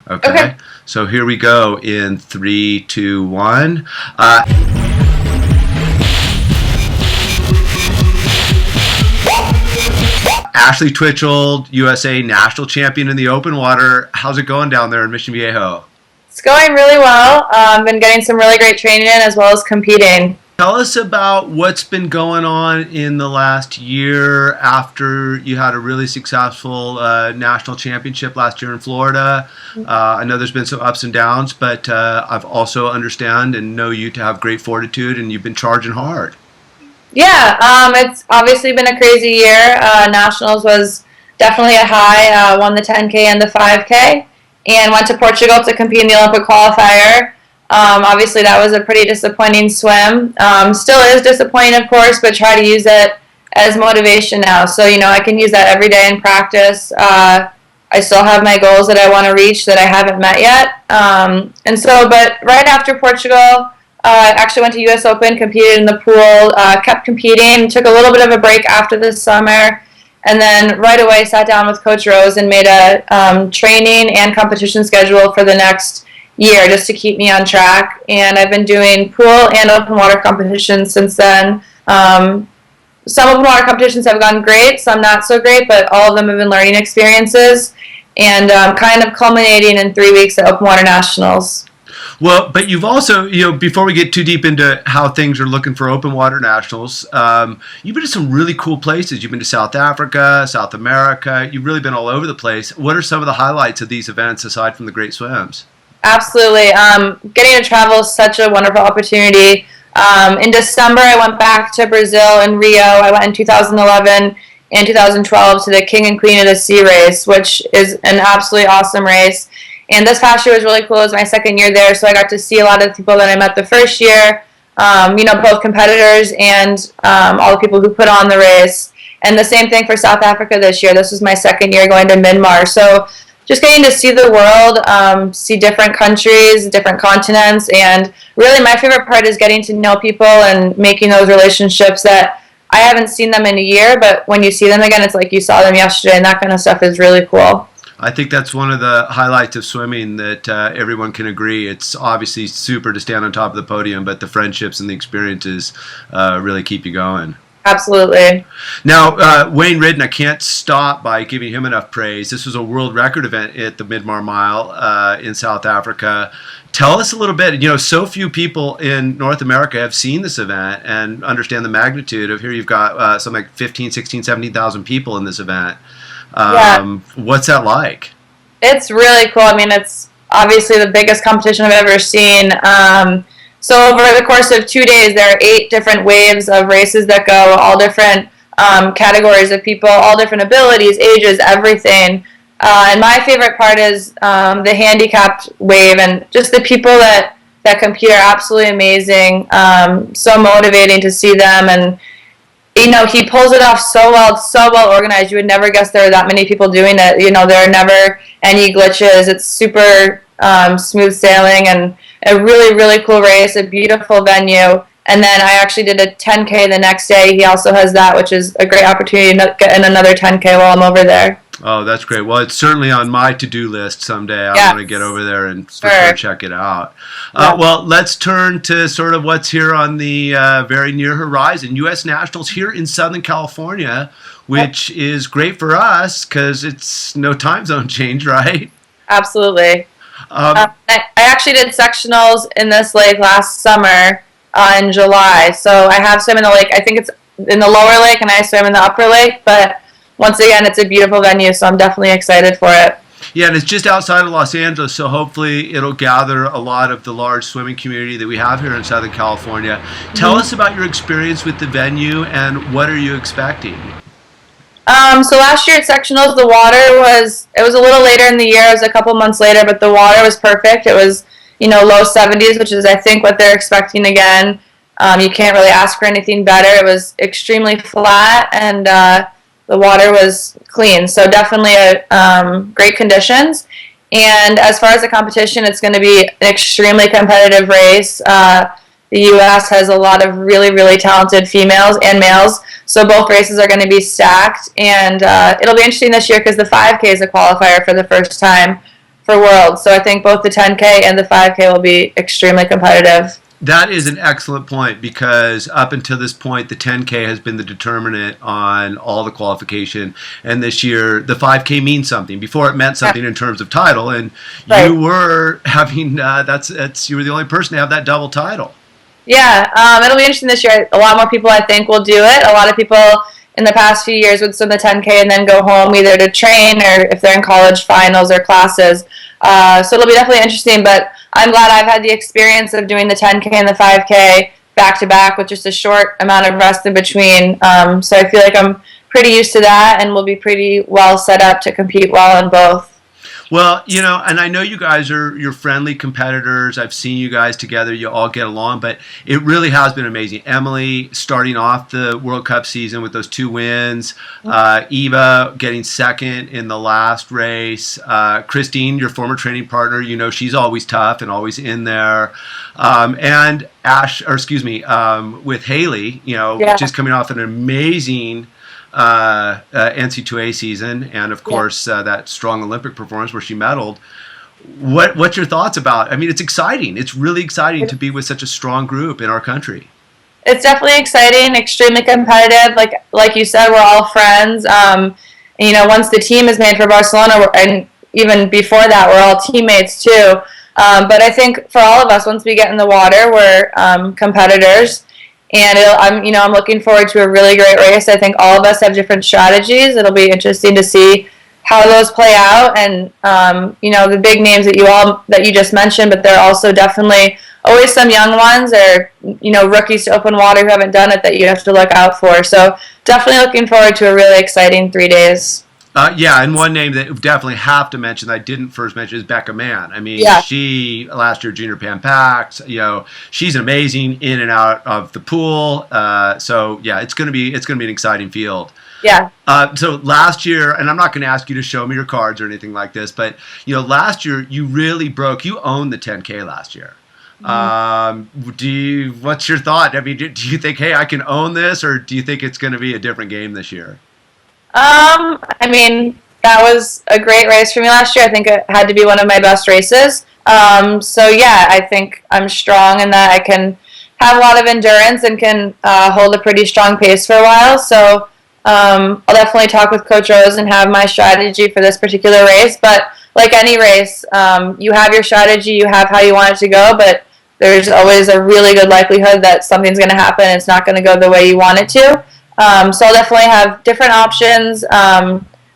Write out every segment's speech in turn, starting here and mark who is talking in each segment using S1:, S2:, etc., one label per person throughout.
S1: Okay. So here we go in 3, 2, 1. Ashley Twichell, USA national champion in the open water. How's it going down there in Mission Viejo?
S2: It's going really well. Been getting some really great training in as well as competing.
S1: Tell us about what's been going on in the last year after you had a really successful national championship last year in Florida. I know there's been some ups and downs, but I've also understand and know you to have great fortitude, and you've been charging hard.
S2: Yeah, it's obviously been a crazy year. Nationals was definitely a high. Won the 10K and the 5K, and went to Portugal to compete in the Olympic qualifier. Obviously, that was a pretty disappointing swim. Still is disappointing, of course, but try to use it as motivation now. So, I can use that every day in practice. I still have my goals that I want to reach that I haven't met yet. But right after Portugal, I actually went to U.S. Open, competed in the pool, kept competing, took a little bit of a break after the summer, and then right away sat down with Coach Rose and made a training and competition schedule for the next year just to keep me on track. And I've been doing pool and open water competitions since then. Some open water competitions have gone great, some not so great, but all of them have been learning experiences and kind of culminating in 3 weeks at Open Water Nationals.
S1: Well, but you've also, before we get too deep into how things are looking for Open Water Nationals, you've been to some really cool places. You've been to South Africa, South America. You've really been all over the place. What are some of the highlights of these events aside from the great swims?
S2: Absolutely. Getting to travel is such a wonderful opportunity. In December, I went back to Brazil and Rio. I went in 2011 and 2012 to the King and Queen of the Sea race, which is an absolutely awesome race. And this past year was really cool. It was my second year there, so I got to see a lot of the people that I met the first year, both competitors and all the people who put on the race. And the same thing for South Africa this year. This was my second year going to Myanmar. So just getting to see the world, see different countries, different continents, and really my favorite part is getting to know people and making those relationships that I haven't seen them in a year, but when you see them again, it's like you saw them yesterday, and that kind of stuff is really cool.
S1: I think that's one of the highlights of swimming that everyone can agree. It's obviously super to stand on top of the podium, but the friendships and the experiences really keep you going.
S2: Absolutely.
S1: Now, Wayne Ridden, I can't stop by giving him enough praise. This was a world record event at the Midmar Mile in South Africa. Tell us a little bit. So few people in North America have seen this event and understand the magnitude of here you've got something like 15, 16, 17,000 people in this event. What's that like?
S2: It's really cool. I mean, it's obviously the biggest competition I've ever seen. So over the course of 2 days, there are 8 different waves of races that go, all different categories of people, all different abilities, ages, everything. And my favorite part is the handicapped wave, and just the people that compete are absolutely amazing. So motivating to see them, and he pulls it off so well. It's so well organized. You would never guess there are that many people doing it. There are never any glitches. It's super smooth sailing and a really, really cool race, a beautiful venue. And then I actually did a 10K the next day. He also has that, which is a great opportunity to get in another 10K while I'm over there.
S1: Oh, that's great. Well, it's certainly on my to-do list someday. I want to get over there and for sure check it out. Well, let's turn to sort of what's here on the very near horizon. U.S. Nationals here in Southern California, which is great for us because it's no time zone change, right?
S2: Absolutely. I actually did sectionals in this lake last summer in July. So I have swim in the lake. I think it's in the lower lake, and I swim in the upper lake, but once again, it's a beautiful venue, so I'm definitely excited for it.
S1: Yeah, and it's just outside of Los Angeles, so hopefully it'll gather a lot of the large swimming community that we have here in Southern California. Tell us about your experience with the venue, and what are you expecting?
S2: So last year at sectionals, the water was a little later in the year. It was a couple months later, but the water was perfect. It was, low 70s, which is, I think, what they're expecting again. You can't really ask for anything better. It was extremely flat, and the water was clean, so definitely great conditions. And as far as the competition, it's going to be an extremely competitive race. The U.S. has a lot of really, really talented females and males, so both races are going to be stacked. And it'll be interesting this year because the 5K is a qualifier for the first time for Worlds. So I think both the 10K and the 5K will be extremely competitive.
S1: That is an excellent point, because up until this point, the 10K has been the determinant on all the qualification, and this year the 5K means something. Before, it meant something in terms of title, and
S2: Right.
S1: you were having you were the only person to have that double title.
S2: Yeah, it'll be interesting this year. A lot more people, I think, will do it. A lot of people in the past few years would swim the 10K and then go home either to train or if they're in college finals or classes. So it'll be definitely interesting, but I'm glad I've had the experience of doing the 10K and the 5K back to back with just a short amount of rest in between. So I feel like I'm pretty used to that and will be pretty well set up to compete well in both.
S1: Well, and I know you guys you're friendly competitors. I've seen you guys together. You all get along, but it really has been amazing. Emily starting off the World Cup season with those 2 wins. Eva getting second in the last race. Christine, your former training partner, she's always tough and always in there. And with Haley, just coming off an amazing NC2A season, and of course that strong Olympic performance where she medaled. What's your thoughts about? I mean, it's exciting. It's really exciting to be with such a strong group in our country.
S2: It's definitely exciting, extremely competitive. Like you said, we're all friends. Once the team is made for Barcelona, and even before that, we're all teammates too. But I think for all of us, once we get in the water, we're competitors. And I'm looking forward to a really great race. I think all of us have different strategies. It'll be interesting to see how those play out. And the big names that you just mentioned, but there are also definitely always some young ones or rookies to open water who haven't done it that you have to look out for. So definitely looking forward to a really exciting 3 days.
S1: And one name that we definitely have to mention that I didn't first mention is Becca Mann. I mean, she last year Junior Pan Pacs. She's amazing in and out of the pool. So yeah, it's gonna be an exciting field.
S2: Yeah.
S1: So last year, and I'm not going to ask you to show me your cards or anything like this, but last year you really broke. You owned the 10K last year. What's your thought? I mean, do you think, hey, I can own this, or do you think it's going to be a different game this year?
S2: I mean, that was a great race for me last year. I think it had to be one of my best races. So yeah, I think I'm strong in that I can have a lot of endurance and can hold a pretty strong pace for a while. So I'll definitely talk with Coach Rose and have my strategy for this particular race. But like any race, you have your strategy, you have how you want it to go, but there's always a really good likelihood that something's going to happen and it's not going to go the way you want it to. So I'll definitely have different options,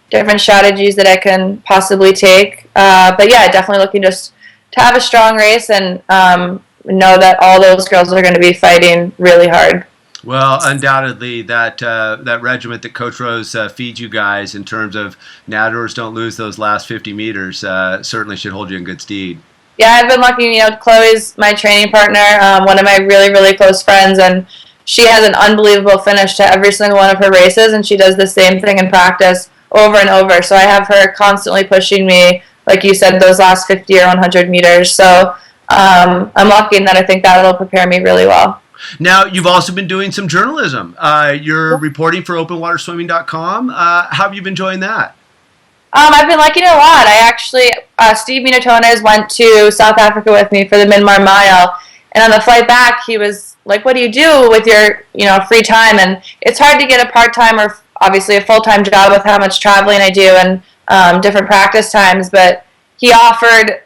S2: different strategies that I can possibly take. But yeah, definitely looking just to have a strong race and know that all those girls are going to be fighting really hard.
S1: Well, undoubtedly, that regiment that Coach Rose feeds you guys in terms of natters don't lose those last 50 meters certainly should hold you in good stead.
S2: Yeah, I've been lucky. Chloe's my training partner, one of my really, really close friends, and she has an unbelievable finish to every single one of her races, and she does the same thing in practice over and over. So I have her constantly pushing me, like you said, those last 50 or 100 meters. So I'm lucky in that I think that'll prepare me really well.
S1: Now, you've also been doing some journalism. You're reporting for OpenWaterSwimming.com. How have you been enjoying that?
S2: I've been liking it a lot. I actually, Steve Minatones went to South Africa with me for the Myanmar Mile, and on the flight back, he was like, "What do you do with your, free time?" And it's hard to get a part-time or obviously a full-time job with how much traveling I do and different practice times. But he offered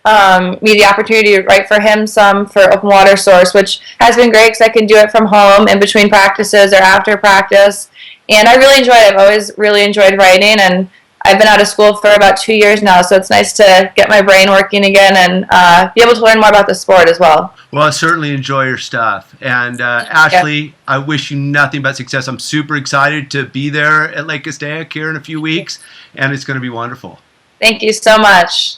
S2: me the opportunity to write for him some for Open Water Source, which has been great because I can do it from home in between practices or after practice. And I really enjoyed it. I've always really enjoyed writing, and I've been out of school for about 2 years now, so it's nice to get my brain working again and be able to learn more about the sport as well.
S1: Well, I certainly enjoy your stuff. And Ashley, I wish you nothing but success. I'm super excited to be there at Lake Esteiac here in a few weeks, and it's going to be wonderful.
S2: Thank you so much.